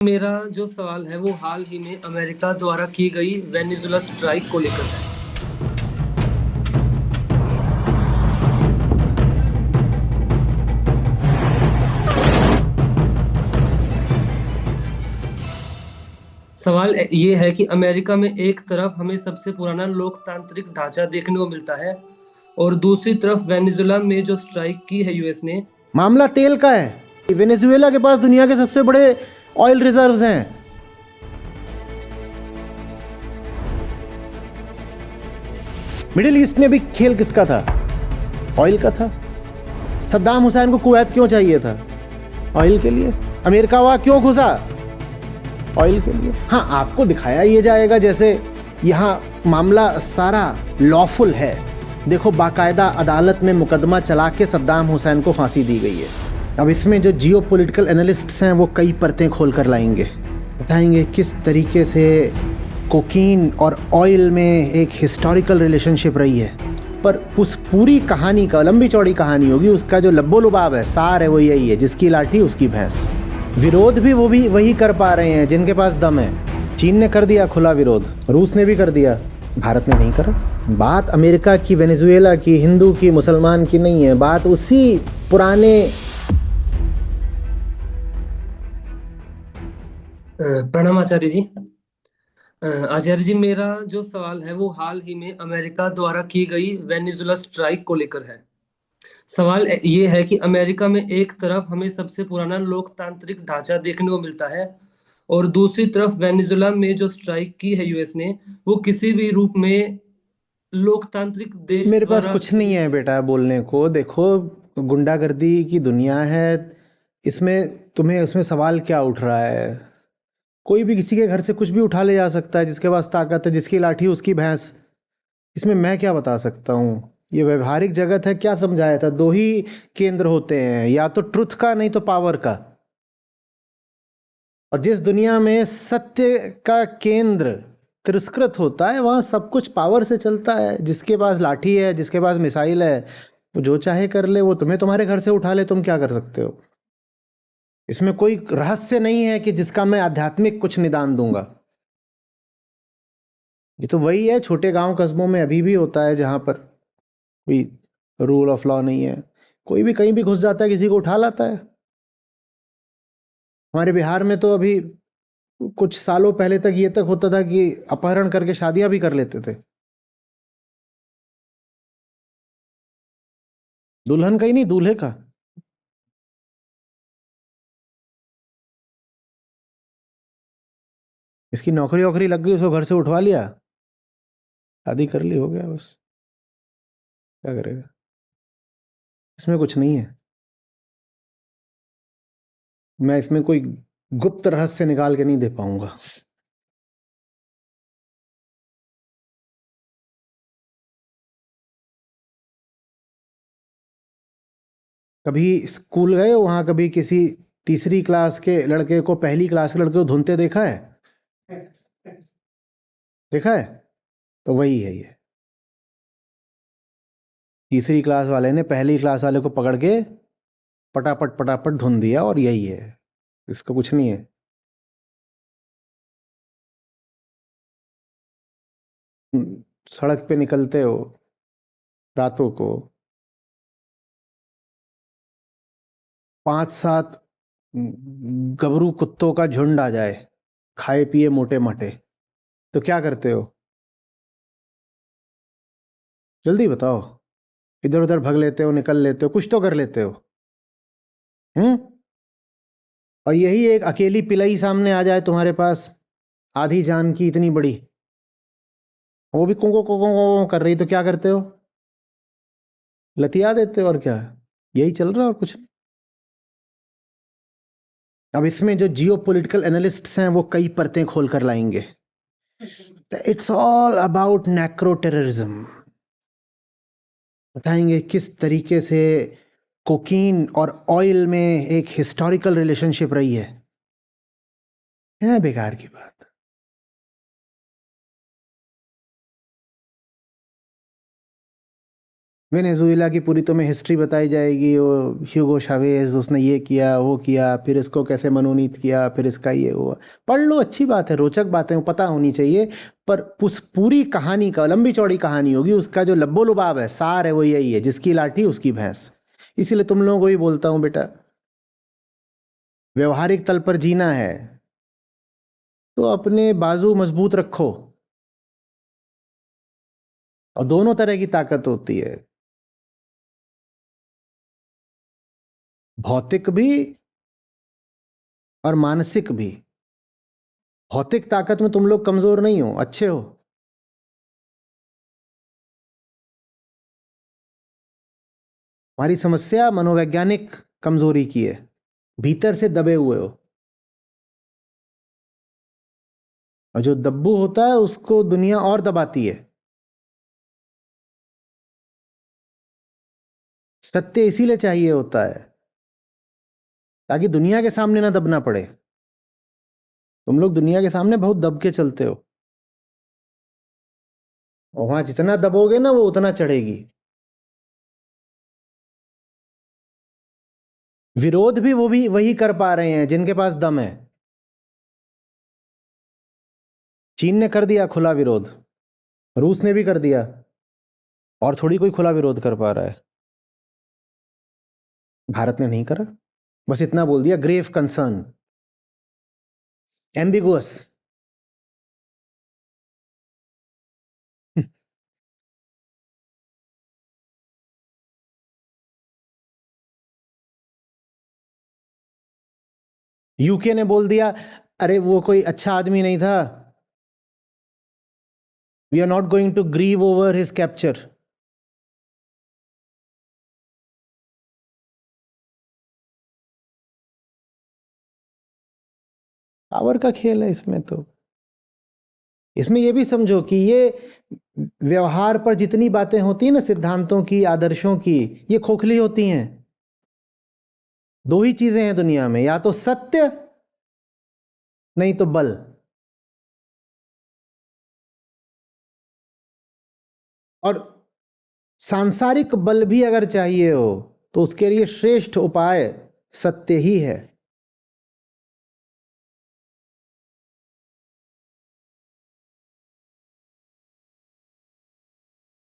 मेरा जो सवाल है वो हाल ही में अमेरिका द्वारा की गई वेनेजुला स्ट्राइक को लेकर है। सवाल ये है कि अमेरिका में एक तरफ हमें सबसे पुराना लोकतांत्रिक ढांचा देखने को मिलता है और दूसरी तरफ वेनेजुला में जो स्ट्राइक की है यूएस ने। मामला तेल का है। वेनेजुएला के पास दुनिया के सबसे बड़े ऑयल रिजर्व्स हैं। मिडिल ईस्ट में भी खेल किसका था? ऑयल का था। सद्दाम हुसैन को कुवैत क्यों चाहिए था? ऑयल के लिए। अमेरिका वहां क्यों घुसा? ऑयल के लिए। हाँ, आपको दिखाया ये जाएगा जैसे यहां मामला सारा लॉफुल है। देखो, बाकायदा अदालत में मुकदमा चला के सद्दाम हुसैन को फांसी दी गई है। अब इसमें जो जियो पॉलिटिकल एनालिस्ट्स हैं वो कई परतें खोल कर लाएंगे, बताएंगे किस तरीके से कोकीन और ऑयल में एक हिस्टोरिकल रिलेशनशिप रही है। पर उस पूरी कहानी का, लंबी चौड़ी कहानी होगी, उसका जो लब्बो लुबाब है, सार है, वो यही है, जिसकी लाठी उसकी भैंस। विरोध भी वो भी वही कर पा रहे हैं जिनके पास दम है। चीन ने कर दिया खुला विरोध, रूस ने भी कर दिया, भारत ने नहीं करा। बात अमेरिका की, वेनेजुएला की, हिंदू की, मुसलमान की नहीं है। बात उसी पुराने प्रणाम आचार्य जी। आचार्य जी, मेरा जो सवाल है वो हाल ही में अमेरिका द्वारा की गई वेनेजुला स्ट्राइक को लेकर है। सवाल ये है कि अमेरिका में एक तरफ हमें सबसे पुराना लोकतांत्रिक ढांचा देखने को मिलता है और दूसरी तरफ वेनेजुला में जो स्ट्राइक की है यूएस ने, वो किसी भी रूप में लोकतांत्रिक देश मेरे पास द्वारा। कुछ नहीं है बेटा बोलने को। देखो, गुंडागर्दी की दुनिया है। इसमें तुम्हें, उसमें सवाल क्या उठ रहा है? कोई भी किसी के घर से कुछ भी उठा ले जा सकता है, जिसके पास ताकत है, जिसकी लाठी उसकी भैंस। इसमें मैं क्या बता सकता हूँ? ये व्यवहारिक जगत है। क्या समझाया था? दो ही केंद्र होते हैं, या तो ट्रुथ का, नहीं तो पावर का। और जिस दुनिया में सत्य का केंद्र तिरस्कृत होता है, वहां सब कुछ पावर से चलता है। जिसके पास लाठी है, जिसके पास मिसाइल है, वो जो चाहे कर ले। वो तुम्हें तुम्हारे घर से उठा ले, तुम क्या कर सकते हो? इसमें कोई रहस्य नहीं है कि जिसका मैं आध्यात्मिक कुछ निदान दूंगा। ये तो वही है, छोटे गांव कस्बों में अभी भी होता है, जहां पर कोई रूल ऑफ लॉ नहीं है। कोई भी कहीं भी घुस जाता है, किसी को उठा लाता है। हमारे बिहार में तो अभी कुछ सालों पहले तक ये तक होता था कि अपहरण करके शादियां भी कर लेते थे। दुल्हन का ही नहीं, दूल्हे का। इसकी नौकरी वोकरी लग गई, उसको घर से उठवा लिया, शादी कर ली, हो गया बस। क्या करेगा? इसमें कुछ नहीं है। मैं इसमें कोई गुप्त रहस्य निकाल के नहीं दे पाऊंगा। कभी स्कूल गए हो, वहां कभी किसी तीसरी क्लास के लड़के को पहली क्लास के लड़के को धुनते देखा है? देखा है? तो वही है ये। तीसरी क्लास वाले ने पहली क्लास वाले को पकड़ के पटापट पटापट धुन दिया, और यही है। इसका कुछ नहीं है। सड़क पे निकलते हो रातों को, 5-7 गबरू कुत्तों का झुंड आ जाए, खाए पिए मोटे माटे, तो क्या करते हो? जल्दी बताओ। इधर उधर भग लेते हो, निकल लेते हो, कुछ तो कर लेते हो। हम्म। और यही एक अकेली पिलई सामने आ जाए तुम्हारे पास, आधी जान की, इतनी बड़ी, वो भी को कर रही, तो क्या करते हो? लतिया देते हो, और क्या? यही चल रहा है, और कुछ नहीं। अब इसमें जो जियो पॉलिटिकल एनालिस्ट्स हैं वो कई परतें खोल कर लाएंगे। इट्स ऑल अबाउट नैक्रो टेररिज्म, बताएंगे किस तरीके से कोकीन और ऑयल में एक हिस्टोरिकल रिलेशनशिप रही है बेकार की बात। वेनेजुएला की पूरी तुम्हें हिस्ट्री बताई जाएगी, वो ह्यूगो चावेज उसने ये किया वो किया, फिर इसको कैसे मनोनीत किया, फिर इसका ये हुआ। पढ़ लो, अच्छी बात है, रोचक बातें पता होनी चाहिए, पर उस पूरी कहानी का लंबी चौड़ी कहानी होगी, उसका जो लब्बो लुबाब है, सार है, वो यही है, जिसकी लाठी उसकी भैंस। इसीलिए तुम लोगों को भी बोलता हूँ बेटा, व्यवहारिक तल पर जीना है तो अपने बाजू मजबूत रखो। और दोनों तरह की ताकत होती है, भौतिक भी और मानसिक भी। भौतिक ताकत में तुम लोग कमजोर नहीं हो, अच्छे हो। हमारी समस्या मनोवैज्ञानिक कमजोरी की है, भीतर से दबे हुए हो। और जो दब्बू होता है उसको दुनिया और दबाती है। सत्य इसीलिए चाहिए होता है ताकि दुनिया के सामने ना दबना पड़े। तुम लोग दुनिया के सामने बहुत दब के चलते हो, और वहां जितना दबोगे ना वो उतना चढ़ेगी। विरोध भी वो भी वही कर पा रहे हैं जिनके पास दम है। चीन ने कर दिया खुला विरोध, रूस ने भी कर दिया, और थोड़ी कोई खुला विरोध कर पा रहा है। भारत ने नहीं करा, बस इतना बोल दिया, ग्रेव कंसर्न, एम्बिगुअस। यूके ने बोल दिया, अरे वो कोई अच्छा आदमी नहीं था, we are not going to grieve over his capture. Power का खेल है इसमें। तो इसमें यह भी समझो कि ये व्यवहार पर जितनी बातें होती हैं ना, सिद्धांतों की, आदर्शों की, ये खोखली होती हैं। दो ही चीजें हैं दुनिया में, या तो सत्य नहीं तो बल। और सांसारिक बल भी अगर चाहिए हो तो उसके लिए श्रेष्ठ उपाय सत्य ही है।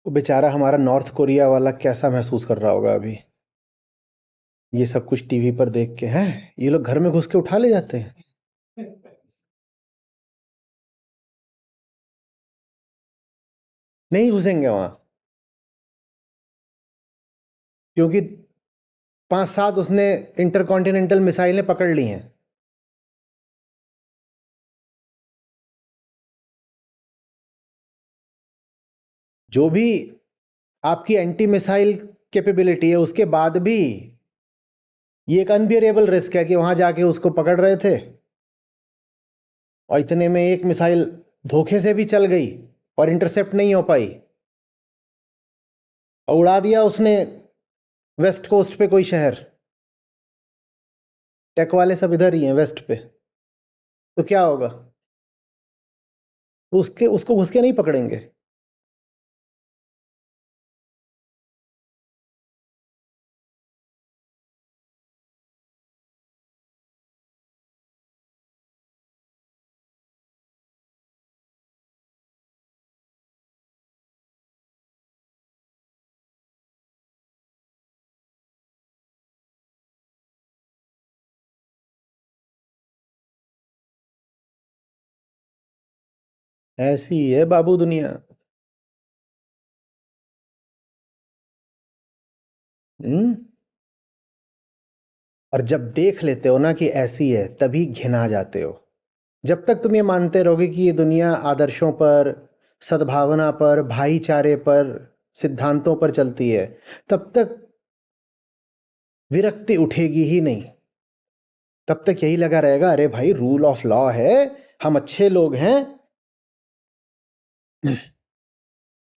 वो बेचारा हमारा नॉर्थ कोरिया वाला कैसा महसूस कर रहा होगा अभी, ये सब कुछ टीवी पर देख के। हैं ये लोग घर में घुस के उठा ले जाते हैं। नहीं घुसेंगे वहां, क्योंकि 5-7 उसने इंटरकॉन्टिनेंटल मिसाइलें पकड़ ली हैं। जो भी आपकी एंटी मिसाइल कैपेबिलिटी है, उसके बाद भी ये एक अनबियरेबल रिस्क है कि वहां जाके उसको पकड़ रहे थे और इतने में एक मिसाइल धोखे से भी चल गई और इंटरसेप्ट नहीं हो पाई, और उड़ा दिया उसने वेस्ट कोस्ट पे कोई शहर। टेक वाले सब इधर ही हैं वेस्ट पे, तो क्या होगा? उसके उसको घुस के नहीं पकड़ेंगे। ऐसी ही है बाबू दुनिया। हम्म। और जब देख लेते हो ना कि ऐसी है, तभी घिना जाते हो। जब तक तुम ये मानते रहोगे कि ये दुनिया आदर्शों पर, सद्भावना पर, भाईचारे पर, सिद्धांतों पर चलती है, तब तक विरक्ति उठेगी ही नहीं। तब तक यही लगा रहेगा, अरे भाई रूल ऑफ लॉ है, हम अच्छे लोग हैं,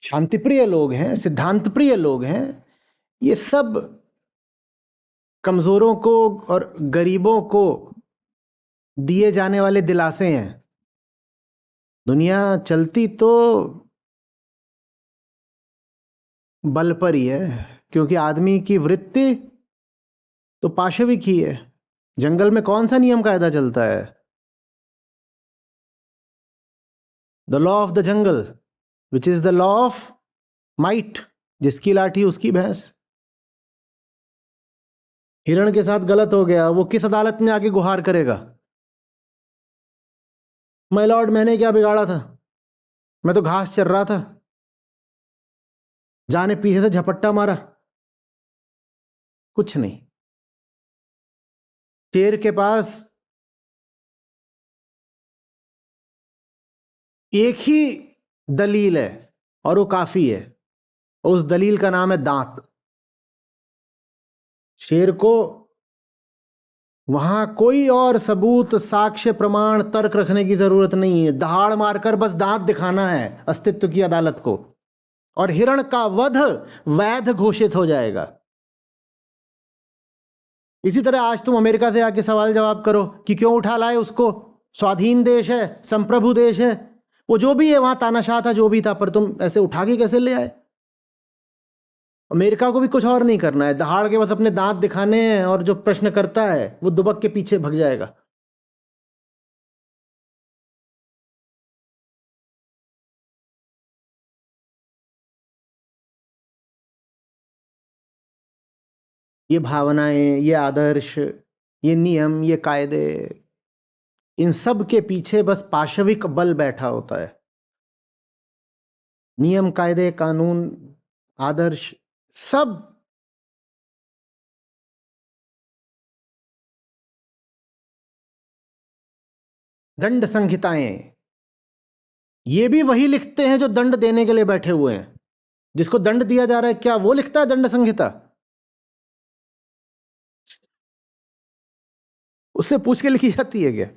शांतिप्रिय लोग हैं, सिद्धांत प्रिय लोग हैं। ये सब कमजोरों को और गरीबों को दिए जाने वाले दिलासे हैं। दुनिया चलती तो बल पर ही है, क्योंकि आदमी की वृत्ति तो पाशविक ही है। जंगल में कौन सा नियम कायदा चलता है? The law of the jungle, which is the law of might. जिसकी लाठी उसकी भैंस। हिरण के साथ गलत हो गया, वो किस अदालत में आके गुहार करेगा? माय लॉर्ड, मैंने क्या बिगाड़ा था? मैं तो घास चर रहा था, जाने पीछे से झपट्टा मारा। कुछ नहीं। शेर के पास एक ही दलील है और वो काफी है, और उस दलील का नाम है दांत। शेर को वहां कोई और सबूत, साक्ष्य, प्रमाण, तर्क रखने की जरूरत नहीं है। दहाड़ मारकर बस दांत दिखाना है अस्तित्व की अदालत को, और हिरण का वध वैध घोषित हो जाएगा। इसी तरह आज तुम अमेरिका से आके सवाल जवाब करो कि क्यों उठा लाए उसको, स्वाधीन देश है, संप्रभु देश है, वो जो भी है वहां तानाशाह था, जो भी था, पर तुम ऐसे उठा के कैसे ले आए? अमेरिका को भी कुछ और नहीं करना है, दहाड़ के बस अपने दांत दिखाने हैं, और जो प्रश्न करता है वो दुबक के पीछे भग जाएगा। ये भावनाएं, ये आदर्श, ये नियम, ये कायदे, इन सब के पीछे बस पाशविक बल बैठा होता है। नियम, कायदे, कानून, आदर्श, सब दंड संहिताएं, ये भी वही लिखते हैं जो दंड देने के लिए बैठे हुए हैं। जिसको दंड दिया जा रहा है, क्या वो लिखता है दंड संहिता? उससे पूछ के लिखी जाती है क्या?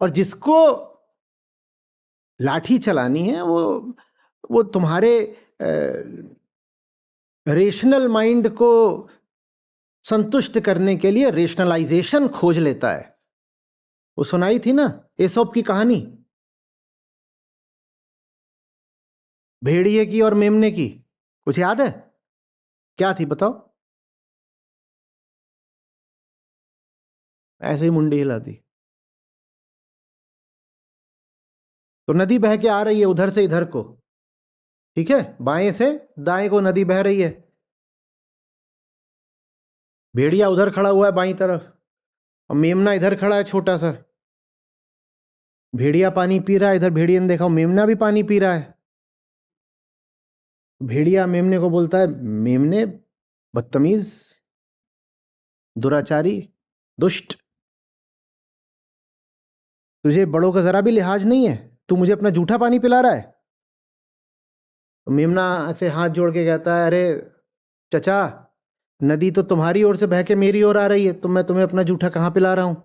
और जिसको लाठी चलानी है, वो तुम्हारे रेशनल माइंड को संतुष्ट करने के लिए रेशनलाइजेशन खोज लेता है। वो सुनाई थी ना एसोप की कहानी, भेड़िए की और मेमने की, कुछ याद है? क्या थी बताओ? ऐसे ही मुंडी हिला दी। तो नदी बह के आ रही है उधर से इधर को, ठीक है, बाएं से दाएं को नदी बह रही है। भेड़िया उधर खड़ा हुआ है बाईं तरफ, और मेमना इधर खड़ा है छोटा सा। भेड़िया पानी पी रहा है, इधर भेड़िया ने देखा मेमना भी पानी पी रहा है। भेड़िया मेमने को बोलता है, मेमने बदतमीज, दुराचारी, दुष्ट, तुझे बड़ों का जरा भी लिहाज नहीं है, तू मुझे अपना जूठा पानी पिला रहा है। तो मेमना ऐसे हाथ जोड़ के कहता है, अरे चचा, नदी तो तुम्हारी ओर से बह के मेरी ओर आ रही है, तो मैं तुम्हें अपना जूठा कहाँ पिला रहा हूं?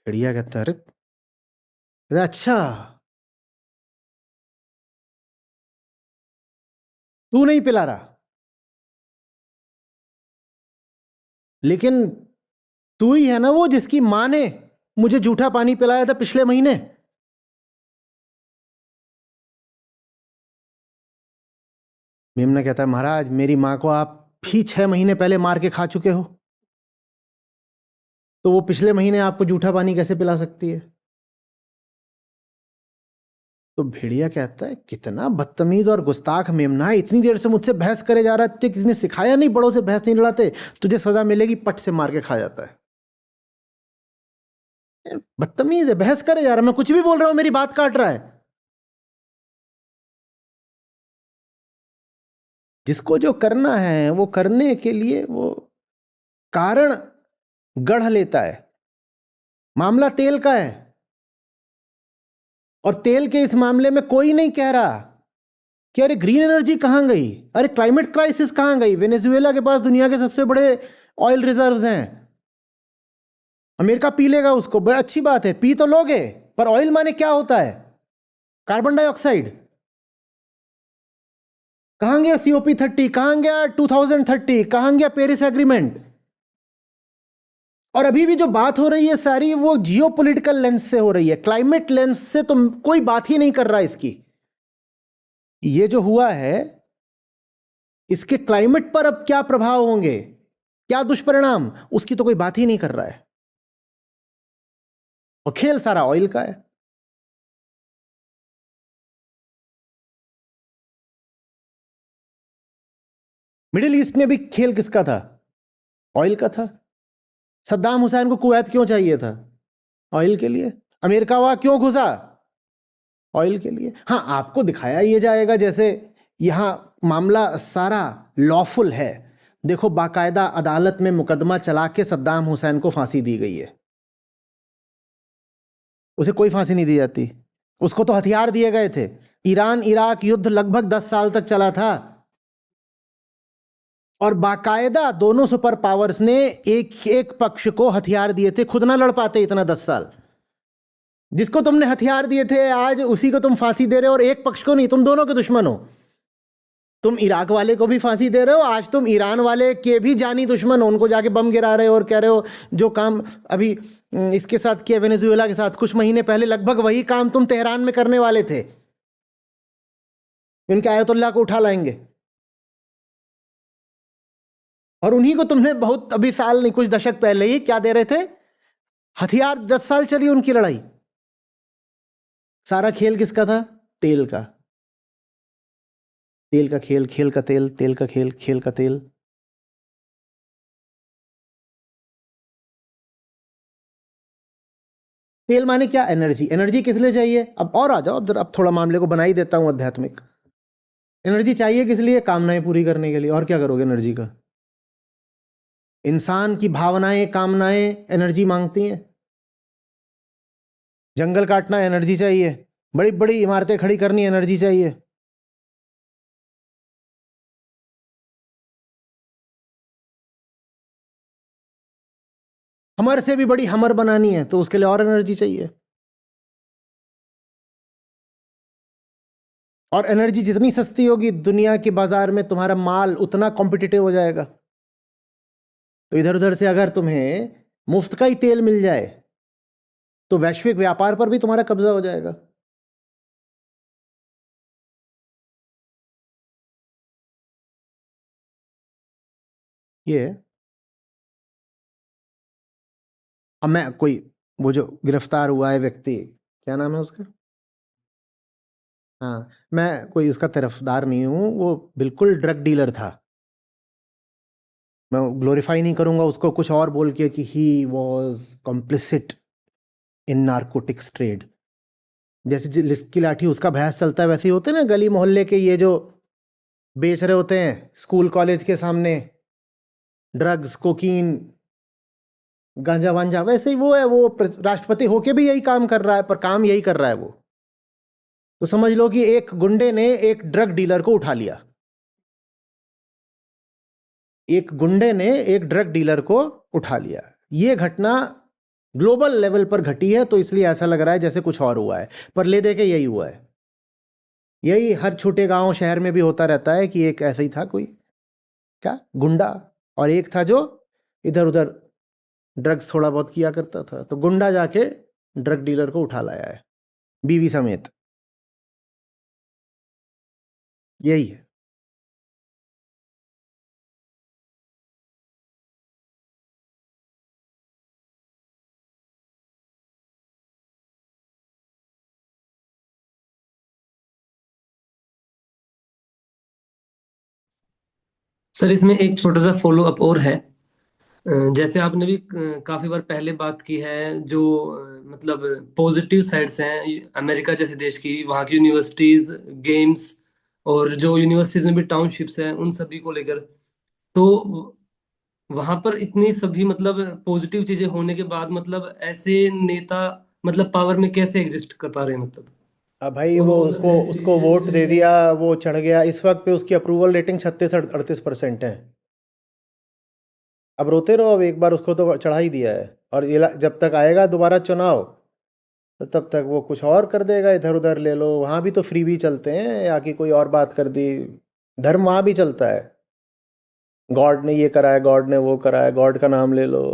भेड़िया कहता है, अरे अच्छा, तू नहीं पिला रहा, लेकिन तू ही है ना वो जिसकी मां ने मुझे जूठा पानी पिलाया था पिछले महीने। मेमना कहता है, महाराज, मेरी मां को आप भी 6 महीने पहले मार के खा चुके हो, तो वो पिछले महीने आपको जूठा पानी कैसे पिला सकती है? तो भेड़िया कहता है, कितना बदतमीज और गुस्ताख मेमना है, इतनी देर से मुझसे बहस करे जा रहा है, तुझे किसी ने सिखाया नहीं, बड़ों से बहस नहीं लड़ाते, तुझे सजा मिलेगी, पट से मार के खा जाता है। बदतमीज है, बहस करे जा रहा है, मैं कुछ भी बोल रहा हूं मेरी बात काट रहा है। जिसको जो करना है वो करने के लिए वो कारण गढ़ लेता है। मामला तेल का है, और तेल के इस मामले में कोई नहीं कह रहा कि अरे ग्रीन एनर्जी कहां गई, अरे क्लाइमेट क्राइसिस कहां गई। वेनेजुएला के पास दुनिया के सबसे बड़े ऑयल रिजर्व्स हैं, अमेरिका पी लेगा उसको, बड़ी अच्छी बात है, पी तो लोगे, पर ऑयल माने क्या होता है? Carbon dioxide. कहां गया COP30, कहां गया 2030, कहां गया पेरिस एग्रीमेंट? और अभी भी जो बात हो रही है सारी, वो जियोपॉलिटिकल लेंस से हो रही है, क्लाइमेट लेंस से तो कोई बात ही नहीं कर रहा इसकी। ये जो हुआ है इसके क्लाइमेट पर अब क्या प्रभाव होंगे, क्या दुष्परिणाम, उसकी तो कोई बात ही नहीं कर रहा है। और खेल सारा ऑयल का है। मिडिल ईस्ट में भी खेल किसका था? ऑयल का था। सद्दाम हुसैन को कुवैत क्यों चाहिए था? ऑयल के लिए। अमेरिका वहां क्यों घुसा? ऑयल के लिए। हाँ, आपको दिखाया ये जाएगा जैसे यहां मामला सारा लॉफुल है। देखो, बाकायदा अदालत में मुकदमा चला के सद्दाम हुसैन को फांसी दी गई है। उसे कोई फांसी नहीं दी जाती। उसको तो हथियार दिए गए थे। ईरान इराक युद्ध लगभग 10 साल तक चला था और बाकायदा दोनों सुपर पावर्स ने एक एक पक्ष को हथियार दिए थे। खुद ना लड़ पाते इतना 10 साल। जिसको तुमने हथियार दिए थे आज उसी को तुम फांसी दे रहे हो, और एक पक्ष को नहीं, तुम दोनों के दुश्मन हो। तुम इराक वाले को भी फांसी दे रहे हो, आज तुम ईरान वाले के भी जानी दुश्मन हो। उनको जाके बम गिरा रहे हो और कह रहे हो जो काम अभी इसके साथ किया वेनेजुएला के साथ, कुछ महीने पहले लगभग वही काम तुम तेहरान में करने वाले थे। इनके आयतुल्लाह को उठा लाएंगे। और उन्हीं को तुमने बहुत अभी साल नहीं, कुछ दशक पहले ही क्या दे रहे थे? हथियार। 10 साल चली उनकी लड़ाई। सारा खेल किसका था? तेल का। तेल का खेल, खेल का तेल, तेल का खेल, खेल का तेल। तेल माने क्या? एनर्जी। एनर्जी किस लिए चाहिए? अब और आ जाओ, अब थोड़ा मामले को बना ही देता हूं आध्यात्मिक। एनर्जी चाहिए किस लिए? कामनाएं पूरी करने के लिए। और क्या करोगे एनर्जी का? इंसान की भावनाएं, कामनाएं एनर्जी मांगती हैं। जंगल काटना एनर्जी चाहिए, बड़ी बड़ी इमारतें खड़ी करनी एनर्जी चाहिए। हमर से भी बड़ी हमर बनानी है तो उसके लिए और एनर्जी चाहिए। और एनर्जी जितनी सस्ती होगी दुनिया के बाजार में तुम्हारा माल उतना कॉम्पिटिटिव हो जाएगा। तो इधर उधर से अगर तुम्हें मुफ्त का ही तेल मिल जाए तो वैश्विक व्यापार पर भी तुम्हारा कब्जा हो जाएगा। ये है। अब मैं कोई, वो जो गिरफ्तार हुआ है व्यक्ति, क्या नाम है उसका? हाँ, मैं कोई उसका तरफदार नहीं हूं। वो बिल्कुल ड्रग डीलर था। मैं ग्लोरीफाई नहीं करूंगा उसको कुछ और बोल के कि he was complicit in narcotics trade. जैसे जिसकी लाठी उसका भैंस चलता है, वैसे ही होते हैं ना गली मोहल्ले के ये जो बेच रहे होते हैं स्कूल कॉलेज के सामने ड्रग्स, कोकीन, गांजा वांजा, वैसे ही वो है। वो राष्ट्रपति होके भी यही काम कर रहा है, पर काम यही कर रहा है वो। तो समझ लो कि एक गुंडे ने एक ड्रग डीलर को उठा लिया। एक गुंडे ने एक ड्रग डीलर को उठा लिया। ये घटना ग्लोबल लेवल पर घटी है, तो इसलिए ऐसा लग रहा है जैसे कुछ और हुआ है, पर ले दे के यही हुआ है। यही हर छोटे गांव शहर में भी होता रहता है कि एक ऐसा ही था कोई, क्या, गुंडा, और एक था जो इधर उधर ड्रग्स थोड़ा बहुत किया करता था। तो गुंडा जाके ड्रग डीलर को उठा लाया है, बीवी समेत। यही है। सर इसमें एक छोटा सा फॉलो अप और है। जैसे आपने भी काफी बार पहले बात की है, जो मतलब पॉजिटिव साइड्स हैं अमेरिका जैसे देश की, वहाँ की यूनिवर्सिटीज, गेम्स, और जो यूनिवर्सिटीज में भी टाउनशिप्स हैं उन सभी को लेकर। तो वहां पर इतनी सभी मतलब पॉजिटिव चीजें होने के बाद मतलब ऐसे नेता मतलब पावर में कैसे एग्जिस्ट कर पा रहे हैं मतलब। अब भाई और वो वो मतलब उसको ऐसे उसको हैं वोट जो दे है। दिया, वो चढ़ गया। इस वक्त पे उसकी अप्रूवल रेटिंग 36-38% है। अब रोते रहो, अब एक बार उसको तो चढ़ा ही दिया है। और ये जब तक आएगा दोबारा चुनाव, तो तब तक वो कुछ और कर देगा। इधर उधर ले लो, वहां भी तो फ्री भी चलते हैं, या कि कोई और बात कर दी। धर्म वहां भी चलता है। गॉड ने ये करा है, गॉड ने वो करा है, गॉड का नाम ले लो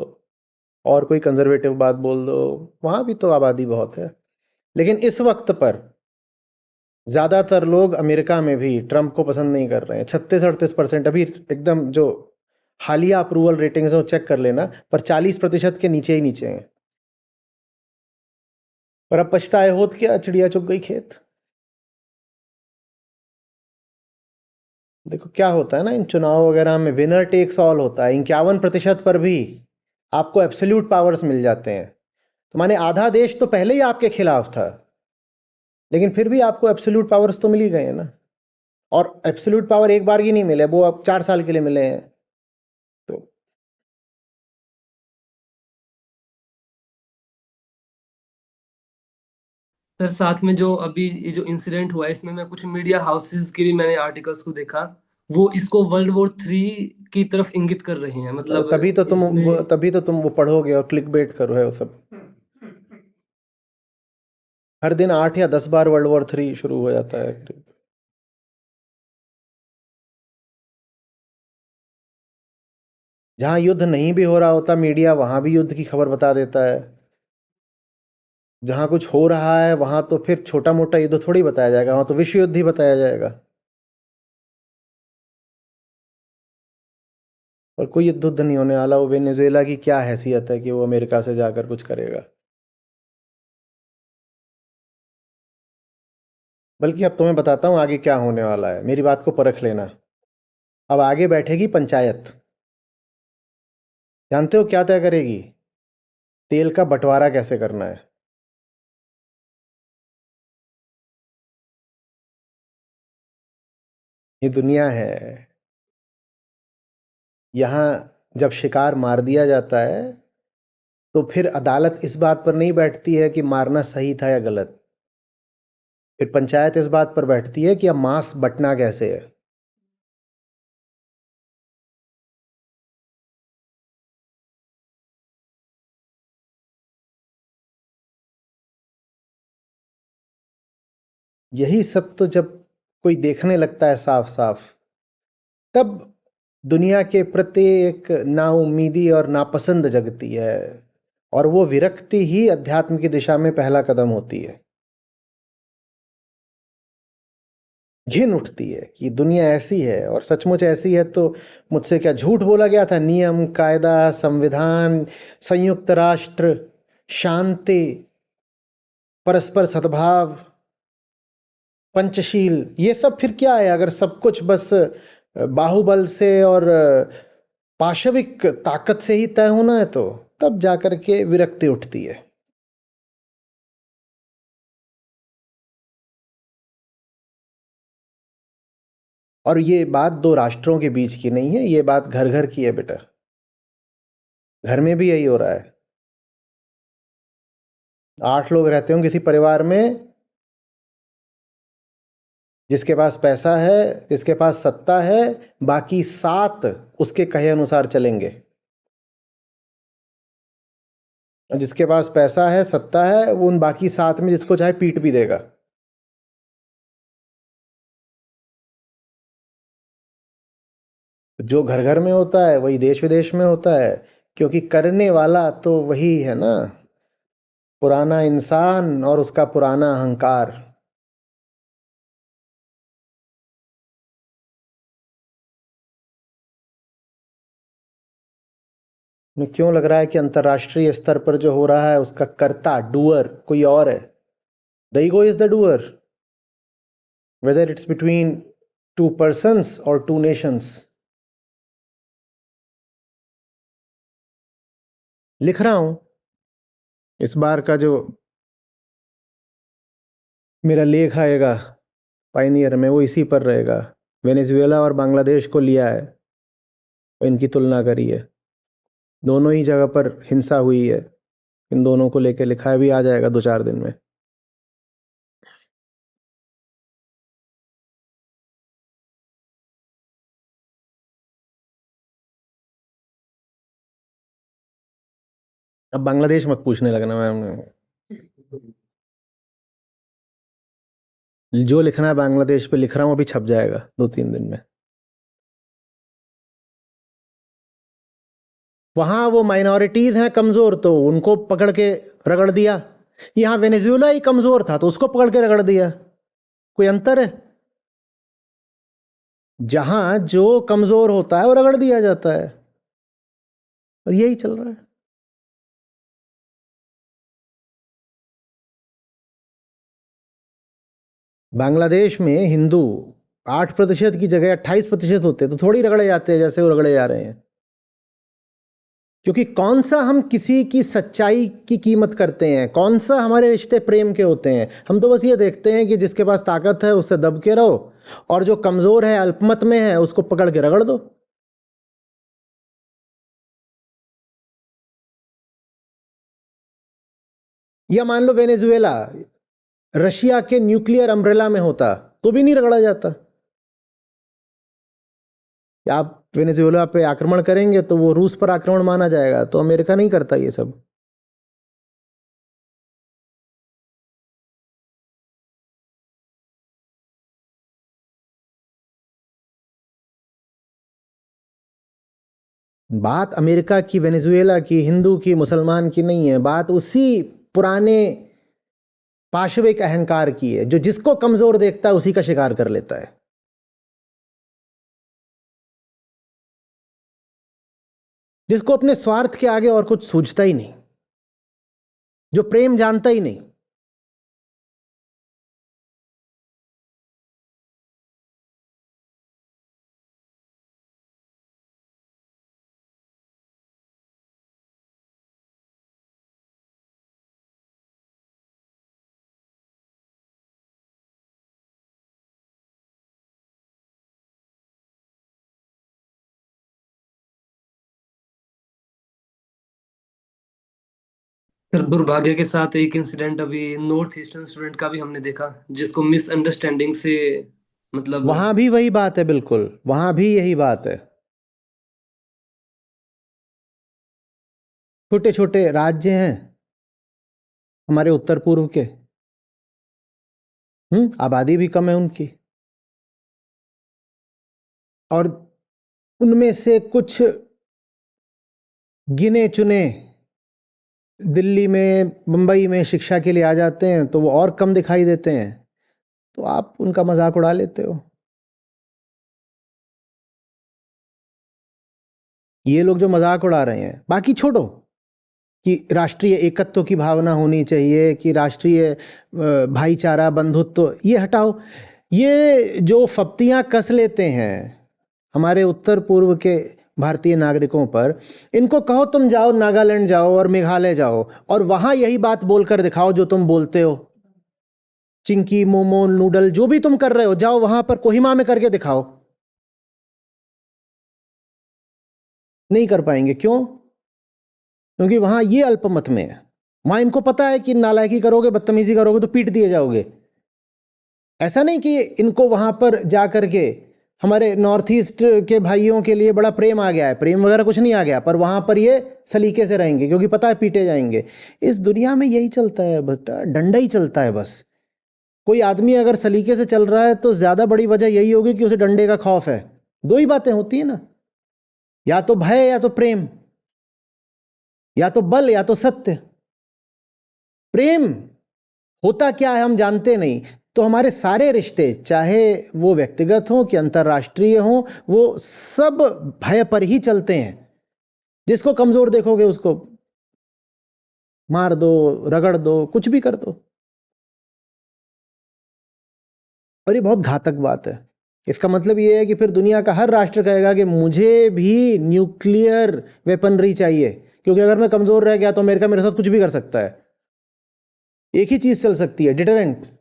और कोई कंजर्वेटिव बात बोल दो। वहां भी तो आबादी बहुत है। लेकिन इस वक्त पर ज्यादातर लोग अमेरिका में भी ट्रंप को पसंद नहीं कर रहे हैं। 36-38% अभी एकदम जो हालिया अप्रूवल रेटिंग्स है वो चेक कर लेना, पर 40% के नीचे ही नीचे हैं। और अब पछताए होत क्या, चिड़िया चुग गई खेत। देखो क्या होता है ना, इन चुनाव वगैरह में विनर टेक्स ऑल होता है। 51% पर भी आपको एब्सोल्यूट पावर्स मिल जाते हैं। तो माने आधा देश तो पहले ही आपके खिलाफ था, लेकिन फिर भी आपको एब्सोल्यूट पावर्स तो मिल ही गए हैं ना। और एब्सोल्यूट पावर एक बार की नहीं मिले, वो अब 4 साल के लिए मिले हैं। तो सर साथ में जो अभी ये जो इंसिडेंट हुआ है, इसमें मैं कुछ मीडिया हाउसेस के भी मैंने आर्टिकल्स को देखा, वो इसको वर्ल्ड वॉर 3 की तरफ इंगित कर रहे हैं, मतलब इसमें। तभी तो तुम वो पढ़ोगे और क्लिक बेट करो है वो सब। हर दिन 8 या 10 बार वर्ल्ड वॉर 3 शुरू हो जाता है। जहां युद्ध नहीं भी हो रहा होता, मीडिया वहां भी युद्ध की खबर बता देता है। जहां कुछ हो रहा है वहां तो फिर छोटा मोटा युद्ध थोड़ी बताया जाएगा, वहां तो विश्व युद्ध ही बताया जाएगा। और कोई युद्ध उद्ध नहीं होने वाला। वो वेनेजुएला की क्या हैसियत है कि वो अमेरिका से जाकर कुछ करेगा। बल्कि अब तुम्हें बताता हूँ आगे क्या होने वाला है, मेरी बात को परख लेना। अब आगे बैठेगी पंचायत। जानते हो क्या तय करेगी? तेल का बंटवारा कैसे करना है। ये दुनिया है। यहाँ जब शिकार मार दिया जाता है तो फिर अदालत इस बात पर नहीं बैठती है कि मारना सही था या गलत। फिर पंचायत इस बात पर बैठती है कि अब मांस बंटना कैसे है। यही सब तो जब कोई देखने लगता है साफ साफ, तब दुनिया के प्रत्येक नाउम्मीदी और नापसंद जगती है। और वो विरक्ति ही अध्यात्म की दिशा में पहला कदम होती है। घिन उठती है कि दुनिया ऐसी है, और सचमुच ऐसी है तो मुझसे क्या झूठ बोला गया था। नियम कायदा संविधान, संयुक्त राष्ट्र, शांति, परस्पर सद्भाव, पंचशील, ये सब फिर क्या है अगर सब कुछ बस बाहुबल से और पाशविक ताकत से ही तय होना है? तो तब जाकर के विरक्ति उठती है। और ये बात दो राष्ट्रों के बीच की नहीं है, ये बात घर घर की है बेटा। घर में भी यही हो रहा है। 8 लोग रहते हो किसी परिवार में, जिसके पास पैसा है, जिसके पास सत्ता है, बाकी 7 उसके कहे अनुसार चलेंगे। और जिसके पास पैसा है, सत्ता है, वो उन बाकी 7 में जिसको चाहे पीट भी देगा। जो घर घर में होता है वही देश विदेश में होता है, क्योंकि करने वाला तो वही है ना, पुराना इंसान और उसका पुराना अहंकार। मैं क्यों लग रहा है कि अंतर्राष्ट्रीय स्तर पर जो हो रहा है उसका कर्ता, डूअर कोई और है। The ego is the doer, whether it's between 2 persons और 2 nations। लिख रहा हूं इस बार का जो मेरा लेख आएगा पाइनियर में, वो इसी पर रहेगा। वेनेजुएला और बांग्लादेश को लिया है और इनकी तुलना करी है। दोनों ही जगह पर हिंसा हुई है, इन दोनों को लेकर लिखा है, भी आ जाएगा 2-4 दिन में। अब बांग्लादेश मत पूछने लगना, मैं जो लिखना है बांग्लादेश पे लिख रहा हूं, अभी छप जाएगा 2-3 दिन में। वहां वो माइनॉरिटीज हैं कमजोर, तो उनको पकड़ के रगड़ दिया। यहाँ वेनेजुएला ही कमजोर था तो उसको पकड़ के रगड़ दिया। कोई अंतर है? जहां जो कमजोर होता है वो रगड़ दिया जाता है, और यही चल रहा है। बांग्लादेश में हिंदू 8% की जगह 28% होते, तो थोड़ी रगड़े जाते हैं जैसे वो रगड़े जा रहे हैं। क्योंकि कौन सा हम किसी की सच्चाई की कीमत करते हैं, कौन सा हमारे रिश्ते प्रेम के होते हैं? हम तो बस ये देखते हैं कि जिसके पास ताकत है उससे दब के रहो, और जो कमजोर है, अल्पमत में है, उसको पकड़ के रगड़ दो। या मान लो वेनेजुएला रशिया के न्यूक्लियर अम्ब्रेला में होता, तो भी नहीं रगड़ा जाता। आप वेनेजुएला पे आक्रमण करेंगे तो वो रूस पर आक्रमण माना जाएगा, तो अमेरिका नहीं करता ये सब। बात अमेरिका की, वेनेजुएला की, हिंदू की, मुसलमान की नहीं है। बात उसी पुराने पाशविक अहंकार की है, जो जिसको कमजोर देखता है उसी का शिकार कर लेता है। जिसको अपने स्वार्थ के आगे और कुछ सूझता ही नहीं, जो प्रेम जानता ही नहीं। फिर दुर्भाग्य के साथ एक इंसिडेंट अभी नॉर्थ ईस्टर्न स्टूडेंट का भी हमने देखा, जिसको मिसअंडरस्टैंडिंग से मतलब। वहां भी वही बात है, बिल्कुल वहां भी यही बात है। छोटे छोटे राज्य हैं हमारे उत्तर पूर्व के, आबादी भी कम है उनकी, और उनमें से कुछ गिने चुने दिल्ली में, मुंबई में शिक्षा के लिए आ जाते हैं, तो वो और कम दिखाई देते हैं, तो आप उनका मजाक उड़ा लेते हो। ये लोग जो मजाक उड़ा रहे हैं, बाकी छोड़ो कि राष्ट्रीय एकत्व की भावना होनी चाहिए, कि राष्ट्रीय भाईचारा, बंधुत्व, ये हटाओ। ये जो फप्तियां कस लेते हैं हमारे उत्तर पूर्व के भारतीय नागरिकों पर, इनको कहो तुम जाओ नागालैंड जाओ और मेघालय जाओ, और वहां यही बात बोलकर दिखाओ जो तुम बोलते हो। चिंकी, मोमो, नूडल, जो भी तुम कर रहे हो, जाओ वहां पर कोहिमा में करके दिखाओ। नहीं कर पाएंगे। क्यों? क्योंकि वहां ये अल्पमत में है। वहां इनको पता है कि नालायकी करोगे, बदतमीजी करोगे तो पीट दिए जाओगे। ऐसा नहीं कि इनको वहां पर जा करके हमारे नॉर्थ ईस्ट के भाइयों के लिए बड़ा प्रेम आ गया है, प्रेम वगैरह कुछ नहीं आ गया, पर वहां पर ये सलीके से रहेंगे क्योंकि पता है पीटे जाएंगे। इस दुनिया में यही चलता है बेटा, डंडा ही चलता है बस। कोई आदमी अगर सलीके से चल रहा है तो ज्यादा बड़ी वजह यही होगी कि उसे डंडे का खौफ है। दो ही बातें होती है ना, या तो भय या तो प्रेम, या तो बल या तो सत्य। प्रेम होता क्या है हम जानते नहीं, तो हमारे सारे रिश्ते, चाहे वो व्यक्तिगत हों कि अंतर्राष्ट्रीय हों, वो सब भय पर ही चलते हैं। जिसको कमजोर देखोगे उसको मार दो, रगड़ दो, कुछ भी कर दो। और ये बहुत घातक बात है। इसका मतलब ये है कि फिर दुनिया का हर राष्ट्र कहेगा कि मुझे भी न्यूक्लियर वेपनरी चाहिए, क्योंकि अगर मैं कमजोर रह गया तो अमेरिका मेरे साथ कुछ भी कर सकता है। एक ही चीज चल सकती है, डिटरेंट।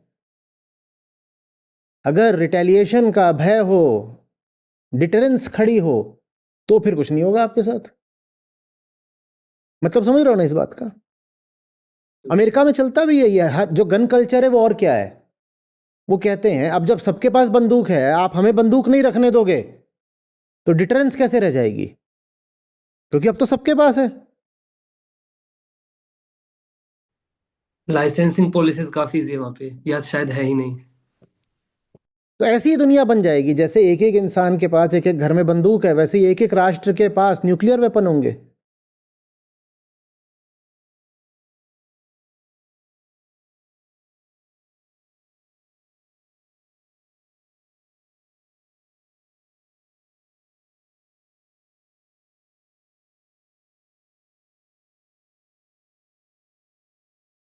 अगर रिटेलिएशन का भय हो, डिटरेंस खड़ी हो, तो फिर कुछ नहीं होगा आपके साथ। मतलब समझ रहे हो ना इस बात का? अमेरिका में चलता भी यही है। हर जो गन कल्चर है वो और क्या है, वो कहते हैं अब जब सबके पास बंदूक है, आप हमें बंदूक नहीं रखने दोगे तो डिटरेंस कैसे रह जाएगी? क्योंकि अब तो सबके पास है। लाइसेंसिंग पॉलिसीज काफी इजी है वहाँ पे, या शायद है ही नहीं। तो ऐसी ही दुनिया बन जाएगी, जैसे एक एक इंसान के पास एक एक घर में बंदूक है, वैसे ही एक एक राष्ट्र के पास न्यूक्लियर वेपन होंगे।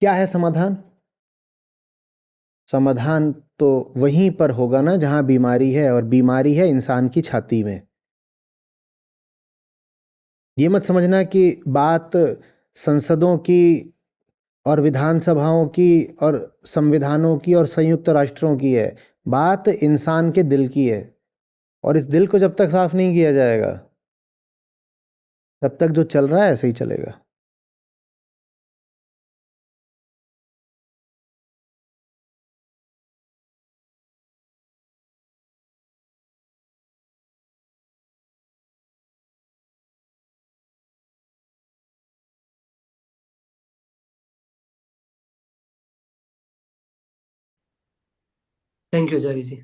क्या है समाधान? समाधान तो वहीं पर होगा ना जहां बीमारी है, और बीमारी है इंसान की छाती में। ये मत समझना कि बात संसदों की और विधानसभाओं की और संविधानों की और संयुक्त राष्ट्रों की है। बात इंसान के दिल की है, और इस दिल को जब तक साफ नहीं किया जाएगा, तब तक जो चल रहा है ऐसे ही चलेगा। Thank you Acharya ji.